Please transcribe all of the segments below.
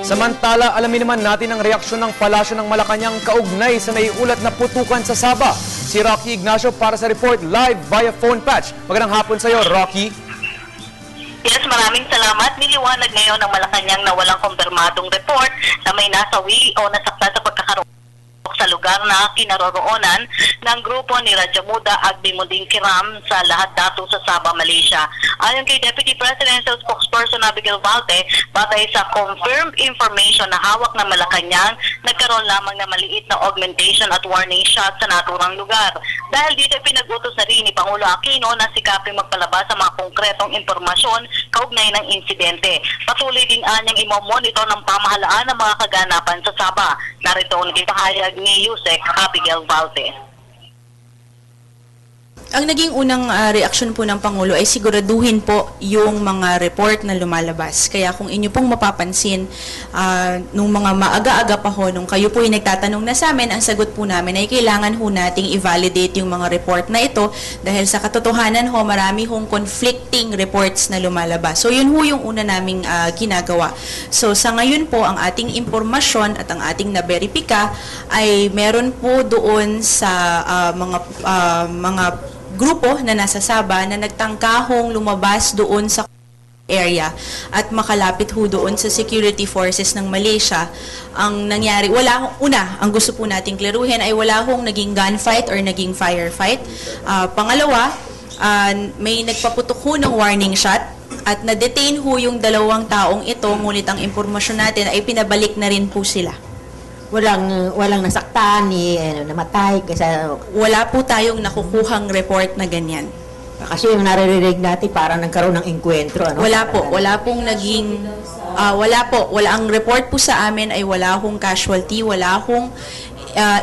Samantala, alamin naman natin ang reaksyon ng Palasyo ng Malacanang kaugnay sa naiulat na putukan sa Sabah. Si Rocky Ignacio para sa report live via phone patch. Magandang hapon sa iyo, Rocky. Yes, maraming salamat. Niliwanag ngayon ng Malacanang na walang kumpirmadong report na may nasawi o nasaktan sa pagkakaroon sa lugar na kinaroroonan ng grupo ni Rajamuda Agbi-Munding Kiram sa lahat dato sa Sabah, Malaysia. Ayon kay Deputy Presidential Spokesperson Abigail Valte, batay sa confirmed information na hawak ng Malacanang, nagkaroon lamang na maliit na augmentation at warning shot sa naturang lugar. Dahil dito pinag-utos na rin ni Pangulo Aquino na sikaping magpalabas sa mga konkretong impormasyon kaugnay ng insidente. Patuloy din anyang imomonitor ng pamahalaan ng mga kaganapan sa Sabah. Narito ang naging pahayag ni Yusek Abigail Valte. Ang naging unang reaksyon po ng Pangulo ay siguraduhin po yung mga report na lumalabas. Kaya kung inyo pong mapapansin, nung mga maaga-aga pa ho, nung kayo po ay nagtatanong na sa amin, ang sagot po namin ay kailangan ho nating i-validate yung mga report na ito dahil sa katotohanan ho, marami hong conflicting reports na lumalabas. So yun ho yung una naming ginagawa. So sa ngayon po, ang ating impormasyon at ang ating na-verifika ay meron po doon sa mga grupo na nasa Sabah na nagtangkahong lumabas doon sa area at makalapit ho doon sa security forces ng Malaysia. Ang nangyari, ang gusto po nating klaruhin ay wala hong naging gunfight or naging firefight. Pangalawa, may nagpaputok ho ng warning shot at na-detain ho yung dalawang taong ito, ngunit ang impormasyon natin ay pinabalik na rin po sila. Walang nasaktan ni namatay kasi Wala po tayong nakukuhang report na ganyan. kasi yung naririnig natin parang nagkaroon ng engkwentro Wala pong naging ang report po sa amin ay wala hong casualty, wala hong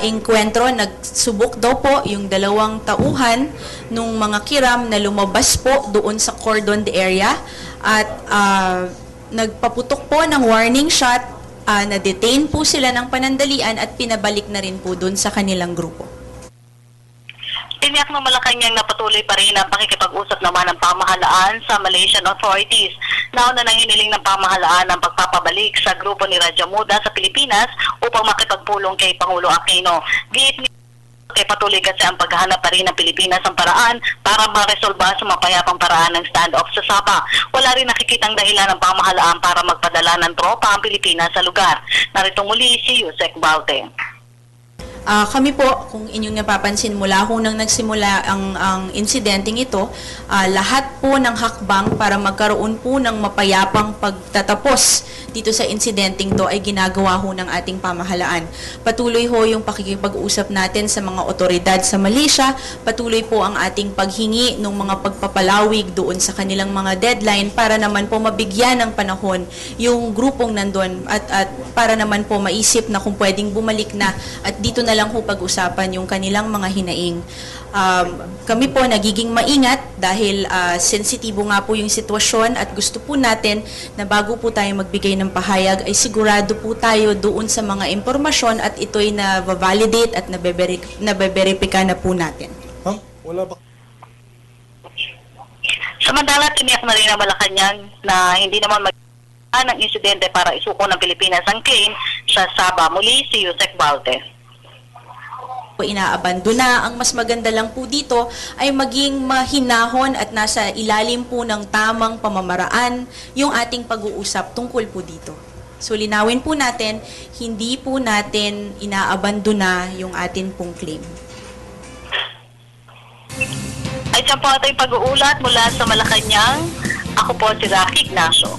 engkwentro. Nagsubok daw po yung dalawang tauhan nung mga kiram na lumabas po doon sa cordon de area at nagpaputok po ng warning shot. Na-detain po sila ng panandalian at pinabalik na rin po doon sa kanilang grupo. Tiniyak ng Malacanang na patuloy pa rin ang pakikipag-usap naman ng pamahalaan sa Malaysian authorities. Nauna nang hiniling ng pamahalaan ang pagpapabalik sa grupo ni Rajamuda sa Pilipinas upang makipagpulong kay Pangulo Aquino. Giit ni patuloy kasi ang paghahanap pa rin ng Pilipinas ang paraan para maresolba sa mapayapang paraan ng standoff sa Sabah. Wala rin nakikitang dahilan ng pamahalaan para magpadala ng tropa ang Pilipinas sa lugar. Narito muli si Yusek Valte. Kami po, kung inyong napapansin, mula ho nang nagsimula ang insidenteng ito, lahat po ng hakbang para magkaroon po ng mapayapang pagtatapos dito sa insidenteng to ay ginagawa ho ng ating pamahalaan. Patuloy ho yung pakikipag-usap natin sa mga otoridad sa Malaysia, patuloy po ang ating paghingi ng mga pagpapalawig doon sa kanilang mga deadline para naman po mabigyan ng panahon yung grupong nandun at para naman po maisip na kung pwedeng bumalik na at dito na lang ho pag-usapan yung kanilang mga hinaing. Kami po nagiging maingat dahil sensitibo nga po yung sitwasyon at gusto po natin na bago po tayo magbigay ng pahayag ay sigurado po tayo doon sa mga impormasyon at ito'y na-validate at nabeberipika na po natin. Wala ba? Samantala, tiniyak na rin ang Malacanang na hindi naman ng insidente para isuko ng Pilipinas ang claim sa Sabah. Muli si Yusek Valte. Inaabandona. Ang mas maganda lang po dito ay maging mahinahon at nasa ilalim po ng tamang pamamaraan yung ating pag-uusap tungkol po dito. So linawin po natin, hindi po natin inaabandona yung atin pong claim. Ay, dyan po ating pag-uulat mula sa Malacanang. Ako po si Rocky Ignacio.